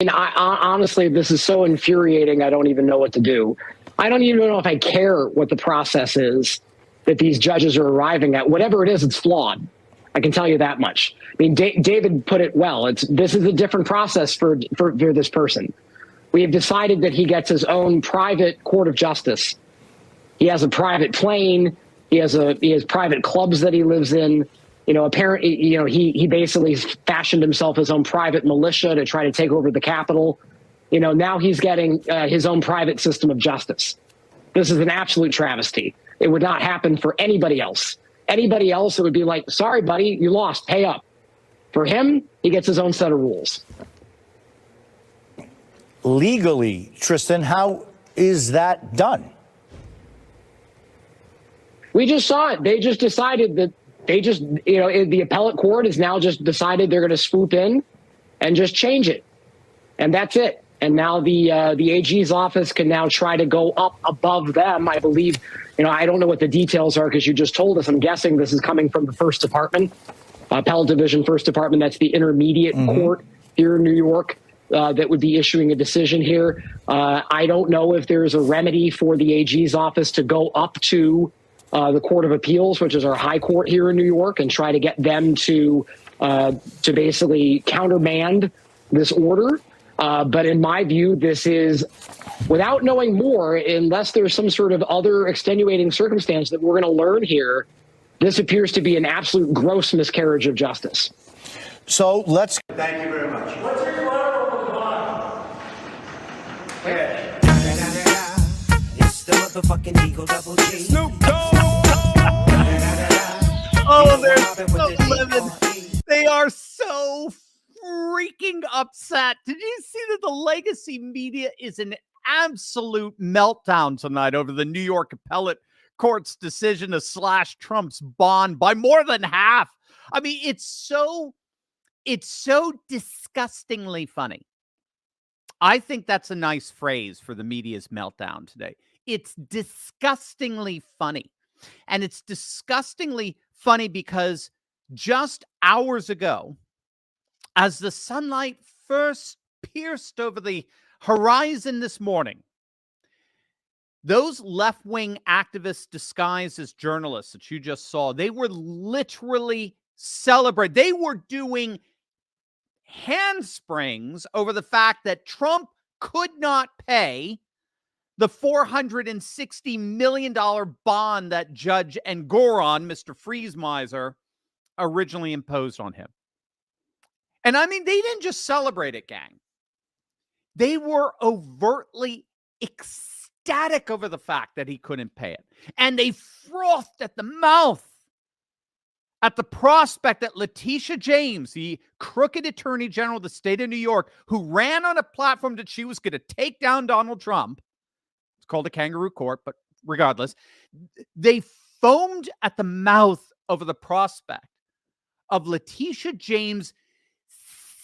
And honestly, this is so infuriating. I don't even know what to do. I don't even know if I care what the process is that these judges are arriving at. Whatever it is, it's flawed. I can tell you that much. I mean, David put it well. This is a different process for this person. We have decided that he gets his own private court of justice. He has a private plane. He has private clubs that he lives in. Apparently, he basically fashioned himself his own private militia to try to take over the Capitol. Now he's getting his own private system of justice. This is an absolute travesty. It would not happen for anybody else. Anybody else, it would be like, sorry, buddy, you lost, pay up. For him, he gets his own set of rules. Legally, Tristan, how is that done? We just saw it. They just decided that the appellate court has now just decided they're going to swoop in and just change it. And that's it. And now the AG's office can now try to go up above them. I believe, I don't know what the details are because you just told us. I'm guessing this is coming from the First Department, Appellate Division, First Department. That's the intermediate court here in New York that would be issuing a decision here. I don't know if there's a remedy for the AG's office to go up to the Court of Appeals, which is our high court here in New York, and try to get them to basically countermand this order. But in my view, this is, without knowing more, unless there's some sort of other extenuating circumstance that we're going to learn here, this appears to be an absolute gross miscarriage of justice. So let's. Thank you very much. What's your collateral bond? Okay. It's the motherfucking Eagle Double G. Snoop Dogg. Oh, they're so livid. They are so freaking upset. Did you see that the legacy media is an absolute meltdown tonight over the New York Appellate Court's decision to slash Trump's bond by more than half? I mean, it's so disgustingly funny. I think that's a nice phrase for the media's meltdown today. It's disgustingly funny. And it's disgustingly funny because just hours ago, as the sunlight first pierced over the horizon this morning, those left-wing activists disguised as journalists that you just saw, they were literally celebrating. They were doing handsprings over the fact that Trump could not pay the $460 million bond that Judge Engoron, Mr. Friesmeiser, originally imposed on him. And I mean, they didn't just celebrate it, gang. They were overtly ecstatic over the fact that he couldn't pay it. And they frothed at the mouth at the prospect that Letitia James, the crooked attorney general of the state of New York, who ran on a platform that she was going to take down Donald Trump, it's called a kangaroo court, but regardless, they foamed at the mouth over the prospect of Letitia James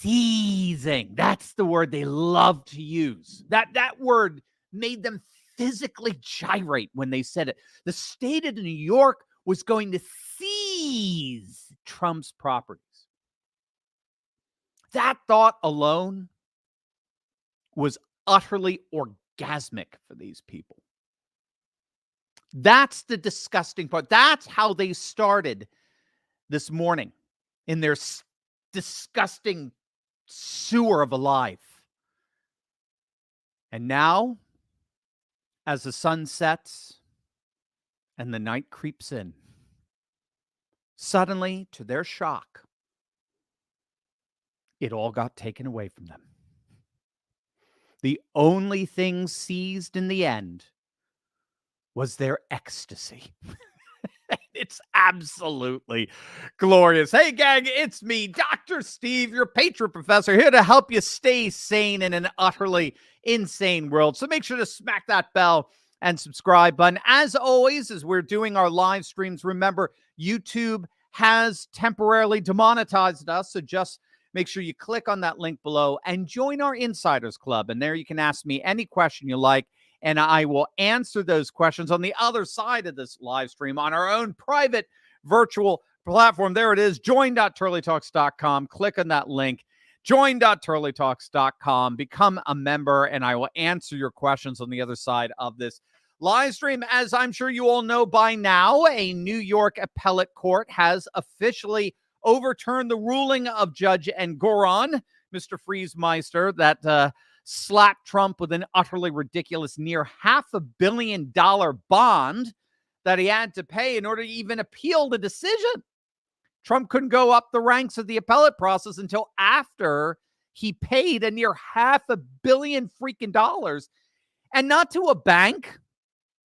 seizing. That's the word they love to use. That word made them physically gyrate when they said it. The state of New York was going to seize Trump's properties. That thought alone was utterly orgasmic for these people. That's the disgusting part. That's how they started this morning in their disgusting sewer of a life. And now, as the sun sets and the night creeps in, suddenly, to their shock, it all got taken away from them. The only thing seized in the end was their ecstasy. It's absolutely glorious. Hey, gang, it's me, Dr. Steve, your Patriot Professor, here to help you stay sane in an utterly insane world. So make sure to smack that bell and subscribe button. As always, as we're doing our live streams, remember, YouTube has temporarily demonetized us, so just make sure you click on that link below and join our Insiders Club. And there you can ask me any question you like, and I will answer those questions on the other side of this live stream on our own private virtual platform. There it is, join.turleytalks.com. Click on that link. Join.turleytalks.com. Become a member, and I will answer your questions on the other side of this live stream. As I'm sure you all know by now, a New York appellate court has officially overturned the ruling of Judge Engoron, Mr. Friesmeister, that slapped Trump with an utterly ridiculous near $500 million bond that he had to pay in order to even appeal the decision. Trump couldn't go up the ranks of the appellate process until after he paid a near $500 million freaking dollars, and not to a bank,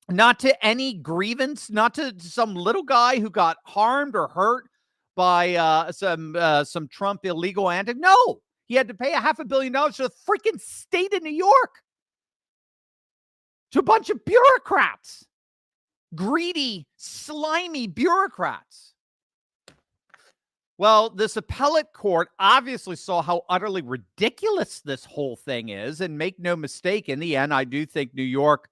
not to any grievance, not to some little guy who got harmed or hurt by some Trump illegal antic. No, he had to pay $500 million to the freaking state of New York, to a bunch of bureaucrats, greedy, slimy bureaucrats. Well, this appellate court obviously saw how utterly ridiculous this whole thing is. And make no mistake, in the end, I do think New York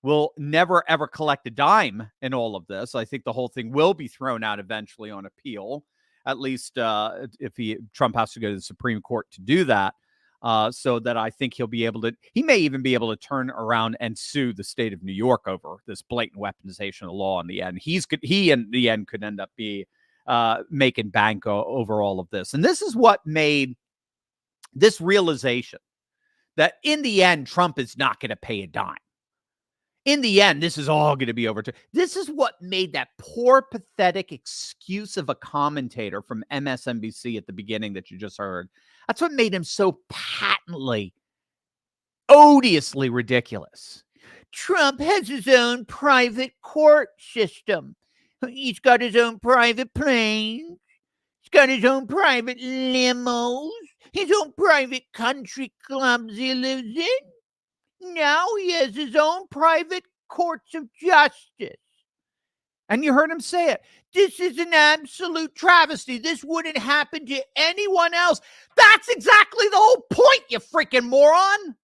will never, ever collect a dime in all of this. I think the whole thing will be thrown out eventually on appeal, at least if Trump has to go to the Supreme Court to do that. So that I think he may even be able to turn around and sue the state of New York over this blatant weaponization of the law in the end. He in the end could end up making bank over all of this. And this is what made this realization that in the end, Trump is not going to pay a dime. In the end, this is all going to be over. This is what made that poor, pathetic excuse of a commentator from MSNBC at the beginning that you just heard. That's what made him so patently, odiously ridiculous. Trump has his own private court system. He's got his own private planes. He's got his own private limos. His own private country clubs he lives in. Now he has his own private courts of justice. And you heard him say it. This is an absolute travesty. This wouldn't happen to anyone else. That's exactly the whole point, you freaking moron.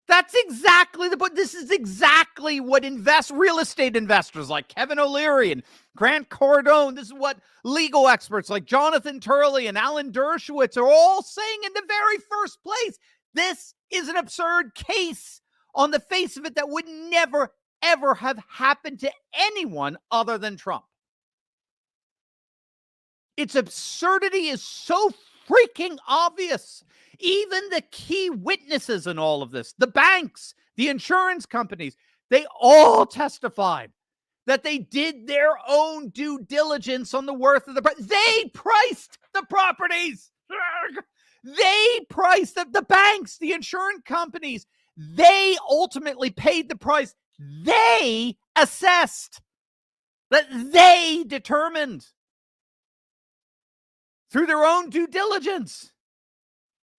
That's exactly the point. This is exactly what real estate investors like Kevin O'Leary and Grant Cardone, this is what legal experts like Jonathan Turley and Alan Dershowitz are all saying in the very first place. This is an absurd case on the face of it that would never, ever have happened to anyone other than Trump. Its absurdity is so freaking obvious. Even the key witnesses in all of this, the banks, the insurance companies, they all testified that they did their own due diligence on the worth of they priced the properties. They priced the banks, the insurance companies. They ultimately paid the price. They assessed, that they determined through their own due diligence.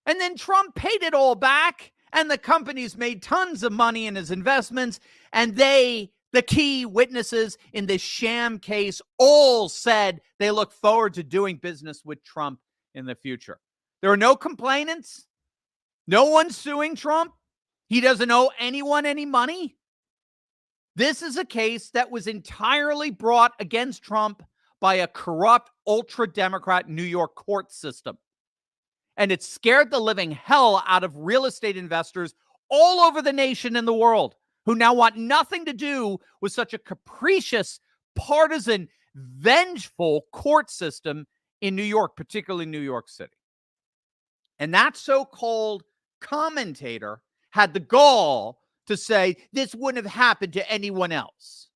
And then Trump paid it all back, and the companies made tons of money in his investments, and the key witnesses in this sham case, all said they look forward to doing business with Trump in the future. There are no complainants. No one suing Trump. He doesn't owe anyone any money. This is a case that was entirely brought against Trump by a corrupt, ultra-Democrat New York court system. And it scared the living hell out of real estate investors all over the nation and the world who now want nothing to do with such a capricious, partisan, vengeful court system in New York, particularly New York City. And that so-called commentator had the gall to say this wouldn't have happened to anyone else.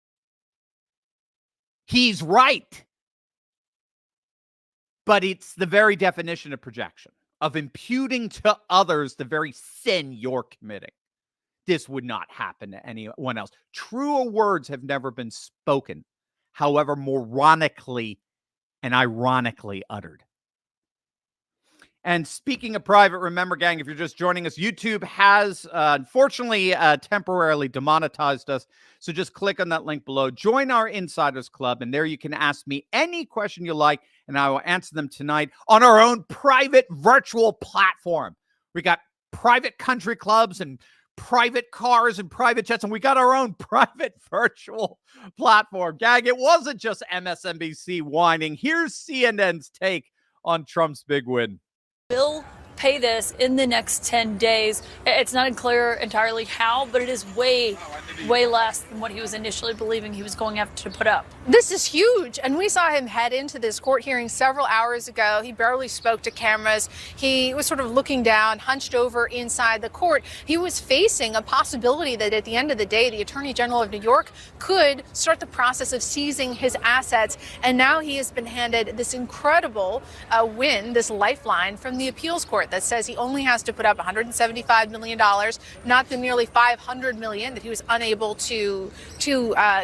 He's right. But it's the very definition of projection, of imputing to others the very sin you're committing. This would not happen to anyone else. Truer words have never been spoken, however moronically and ironically uttered. And speaking of private, remember, gang, if you're just joining us, YouTube has unfortunately temporarily demonetized us. So just click on that link below. Join our Insiders Club, and there you can ask me any question you like, and I will answer them tonight on our own private virtual platform. We got private country clubs and private cars and private jets, and we got our own private virtual platform. Gang, it wasn't just MSNBC whining. Here's CNN's take on Trump's big win. Will pay this in the next 10 days. It's not clear entirely how, but it is way less than what he was initially believing he was going to have to put up. This is huge. And we saw him head into this court hearing several hours ago. He barely spoke to cameras. He was sort of looking down, hunched over inside the court. He was facing a possibility that at the end of the day, the Attorney General of New York could start the process of seizing his assets. And now he has been handed this incredible win, this lifeline from the appeals court that says he only has to put up $175 million, not the nearly $500 million that he was unable to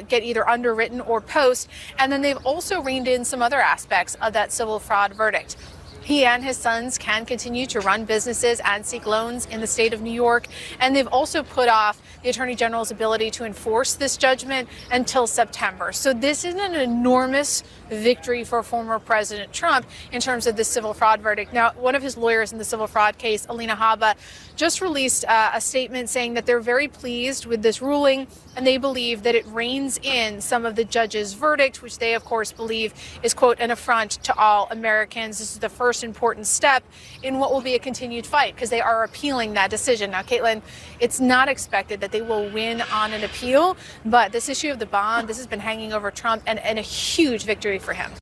get either underwritten or post. And then they've also reined in some other aspects of that civil fraud verdict. He and his sons can continue to run businesses and seek loans in the state of New York. And they've also put off the Attorney General's ability to enforce this judgment until September. So this is an enormous victory for former President Trump in terms of the civil fraud verdict. Now, one of his lawyers in the civil fraud case, Alina Habba, just released a statement saying that they're very pleased with this ruling and they believe that it reins in some of the judge's verdict, which they, of course, believe is, quote, an affront to all Americans. This is the first important step in what will be a continued fight because they are appealing that decision. Now, Caitlin, it's not expected that they will win on an appeal, but this issue of the bond, this has been hanging over Trump and a huge victory for him.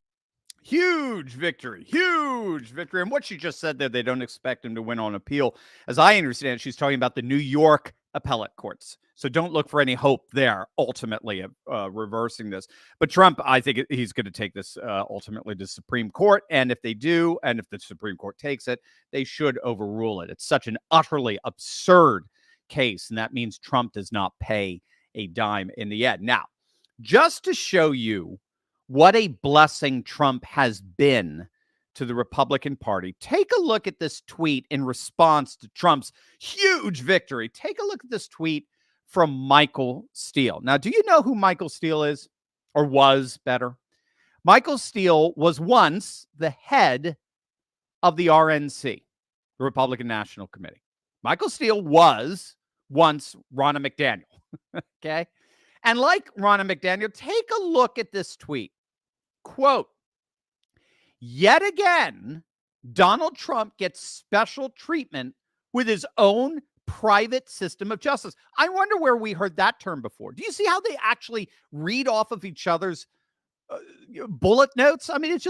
Huge victory. And what she just said there, they don't expect him to win on appeal. As I understand it, she's talking about the New York appellate courts. So don't look for any hope there, ultimately, of reversing this. But Trump, I think he's going to take this ultimately to Supreme Court. And if they do, and if the Supreme Court takes it, they should overrule it. It's such an utterly absurd case. And that means Trump does not pay a dime in the end. Now, just to show you what a blessing Trump has been to the Republican Party, take a look at this tweet in response to Trump's huge victory. Take a look at this tweet from Michael Steele. Now, do you know who Michael Steele is? Or was, better? Michael Steele was once the head of the RNC, the Republican National Committee. Michael Steele was once Ronna McDaniel. Okay? And like Ronna McDaniel, take a look at this tweet. Quote, yet again, Donald Trump gets special treatment with his own private system of justice. I wonder where we heard that term before. Do you see how they actually read off of each other's bullet notes? I mean, it's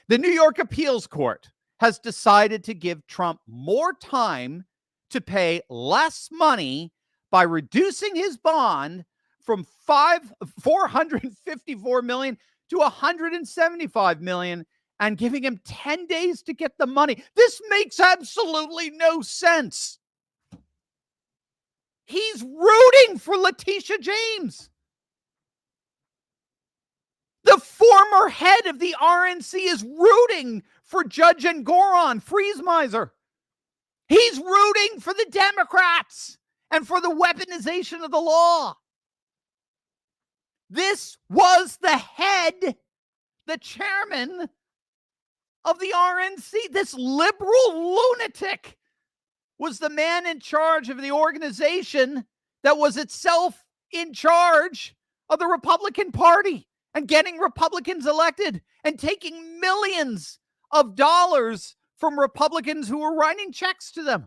the New York Appeals Court has decided to give Trump more time to pay less money by reducing his bond from $454 million to $175 million and giving him 10 days to get the money. This makes absolutely no sense. He's rooting for Letitia James. The former head of the RNC is rooting for Judge Engoron, Friesmeiser. He's rooting for the Democrats and for the weaponization of the law. This was the head, the chairman of the RNC. This liberal lunatic was the man in charge of the organization that was itself in charge of the Republican Party and getting Republicans elected and taking millions of dollars from Republicans who were writing checks to them.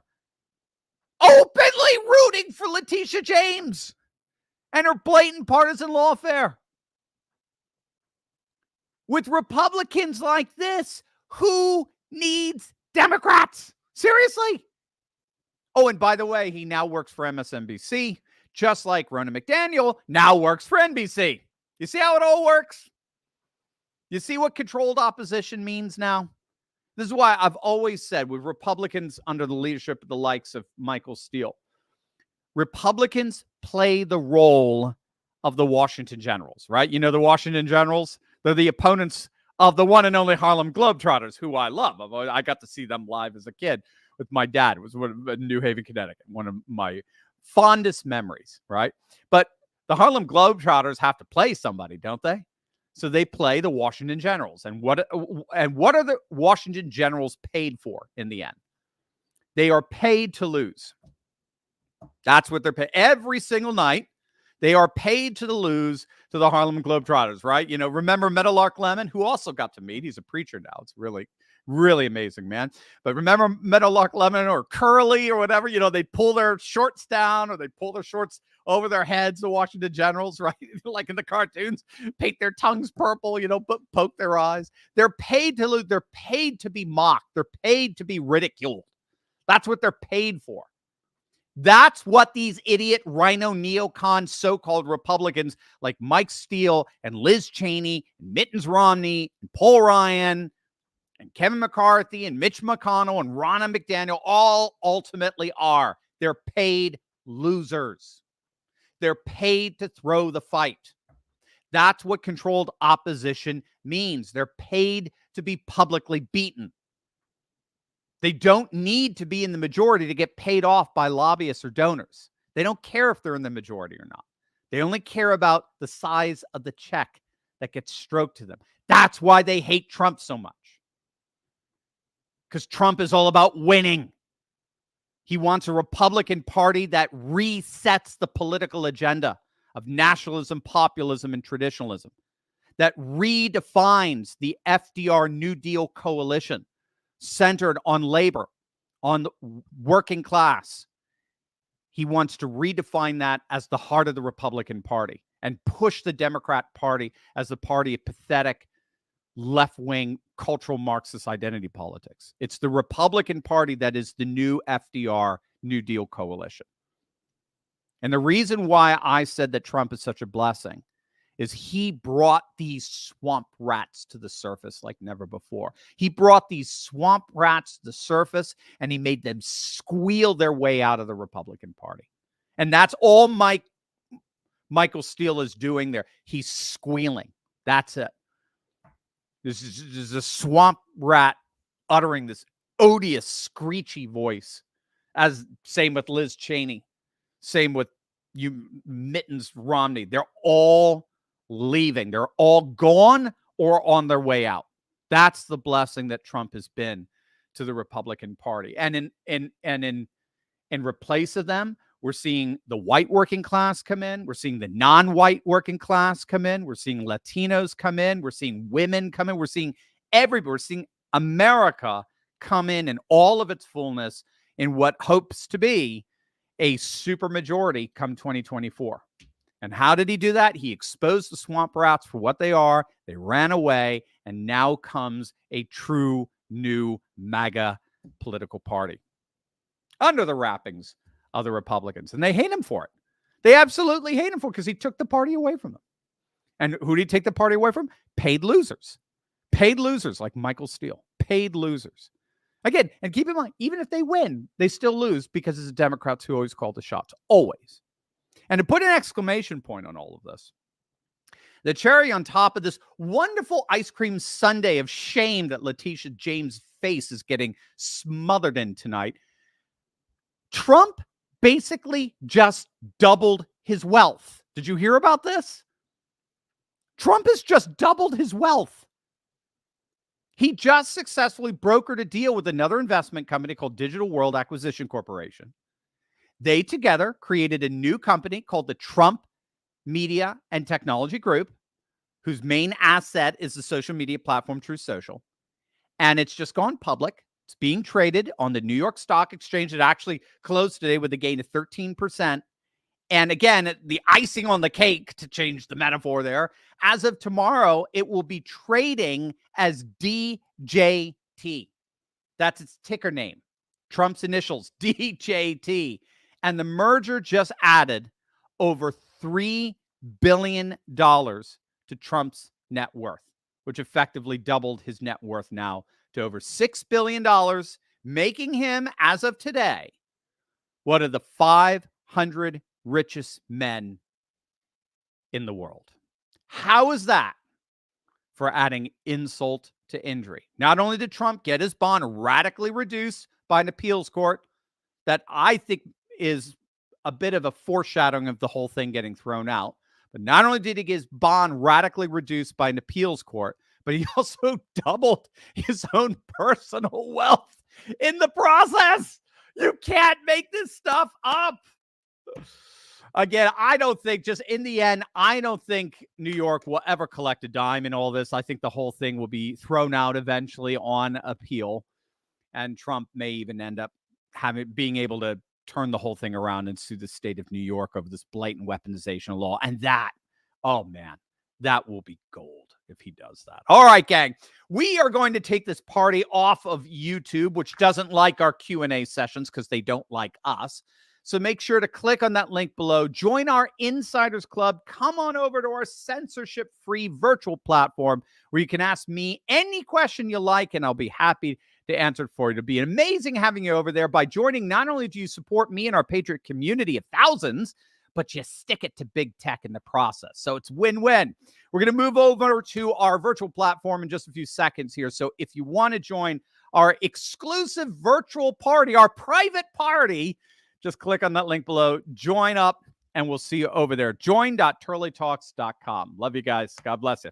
Openly rooting for Letitia James and her blatant partisan lawfare. With Republicans like this, who needs Democrats? Seriously? Oh, and by the way, he now works for MSNBC, just like Ronna McDaniel now works for NBC. You see how it all works? You see what controlled opposition means now? This is why I've always said with Republicans under the leadership of the likes of Michael Steele, Republicans play the role of the Washington Generals, right? You know the Washington Generals? They're the opponents of the one and only Harlem Globetrotters, who I love. I got to see them live as a kid with my dad. It was in New Haven, Connecticut, one of my fondest memories, right? But the Harlem Globetrotters have to play somebody, don't they? So they play the Washington Generals. And what are the Washington Generals paid for in the end? They are paid to lose. That's what they're paid every single night. They are paid to lose to the Harlem Globetrotters, right? You know, remember Meadowlark Lemon, who also got to meet? He's a preacher now. It's really, really amazing, man. But remember Meadowlark Lemon or Curly or whatever, you know, they'd pull their shorts down or they'd pull their shorts over their heads, the Washington Generals, right? Like in the cartoons, paint their tongues purple, you know, poke their eyes. They're paid to lose. They're paid to be mocked. They're paid to be ridiculed. That's what they're paid for. That's what these idiot rhino neocon so-called Republicans like Mike Steele and Liz Cheney and Mittens Romney and Paul Ryan and Kevin McCarthy and Mitch McConnell and Ronna McDaniel all ultimately are. They're paid losers. They're paid to throw the fight. That's what controlled opposition means. They're paid to be publicly beaten. They don't need to be in the majority to get paid off by lobbyists or donors. They don't care if they're in the majority or not. They only care about the size of the check that gets stroked to them. That's why they hate Trump so much. Because Trump is all about winning. He wants a Republican Party that resets the political agenda of nationalism, populism, and traditionalism, that redefines the FDR New Deal coalition centered on labor, on the working class. He wants to redefine that as the heart of the Republican Party and push the Democrat Party as the party of pathetic left-wing cultural Marxist identity politics. It's the Republican Party that is the new FDR New Deal coalition. And the reason why I said that Trump is such a blessing is he brought these swamp rats to the surface like never before. He brought these swamp rats to the surface and he made them squeal their way out of the Republican Party. And that's all Michael Steele is doing there. He's squealing. That's it. This is a swamp rat uttering this odious, screechy voice. As same with Liz Cheney. Same with you, Mittens Romney. They're all leaving. They're all gone or on their way out. That's the blessing that Trump has been to the Republican Party. And in replace of them, we're seeing the white working class come in. We're seeing the non-white working class come in. We're seeing Latinos come in. We're seeing women come in. We're seeing everybody. We're seeing America come in all of its fullness in what hopes to be a supermajority come 2024. And how did he do that? He exposed the swamp rats for what they are. They ran away, and now comes a true new MAGA political party under the wrappings of the Republicans. And they hate him for it. They absolutely hate him for it because he took the party away from them. And who did he take the party away from? Paid losers. Paid losers like Michael Steele. Paid losers. Again, and keep in mind, even if they win, they still lose because it's the Democrats who always call the shots. Always. And to put an exclamation point on all of this, the cherry on top of this wonderful ice cream sundae of shame that Letitia James' face is getting smothered in tonight, Trump basically just doubled his wealth. Did you hear about this? Trump has just doubled his wealth. He just successfully brokered a deal with another investment company called Digital World Acquisition Corporation. They together created a new company called the Trump Media and Technology Group, whose main asset is the social media platform Truth Social. And it's just gone public. It's being traded on the New York Stock Exchange. It actually closed today with a gain of 13%. And again, the icing on the cake, to change the metaphor there, as of tomorrow, it will be trading as DJT. That's its ticker name. Trump's initials, DJT. And the merger just added over $3 billion to Trump's net worth, which effectively doubled his net worth now to over $6 billion, making him, as of today, one of the 500 richest men in the world. How is that for adding insult to injury? Not only did Trump get his bond radically reduced by an appeals court that I think is a bit of a foreshadowing of the whole thing getting thrown out, but not only did he get his bond radically reduced by an appeals court, but he also doubled his own personal wealth in the process. You can't make this stuff up. Again, I don't think, just in the end, I don't think New York will ever collect a dime in all this. I think the whole thing will be thrown out eventually on appeal. And Trump may even end up being able to turn the whole thing around and sue the state of New York over this blatant weaponization of law. And that, oh man, that will be gold if he does that. All right, gang. We are going to take this party off of YouTube, which doesn't like our Q&A sessions because they don't like us. So make sure to click on that link below. Join our Insiders Club. Come on over to our censorship-free virtual platform where you can ask me any question you like, and I'll be happy to answer it for you. It'll be amazing having you over there. By joining, not only do you support me and our Patriot community of thousands, but you stick it to big tech in the process. So it's win-win. We're going to move over to our virtual platform in just a few seconds here. So if you want to join our exclusive virtual party, our private party, just click on that link below, join up, and we'll see you over there. Join.turleytalks.com. Love you guys. God bless you.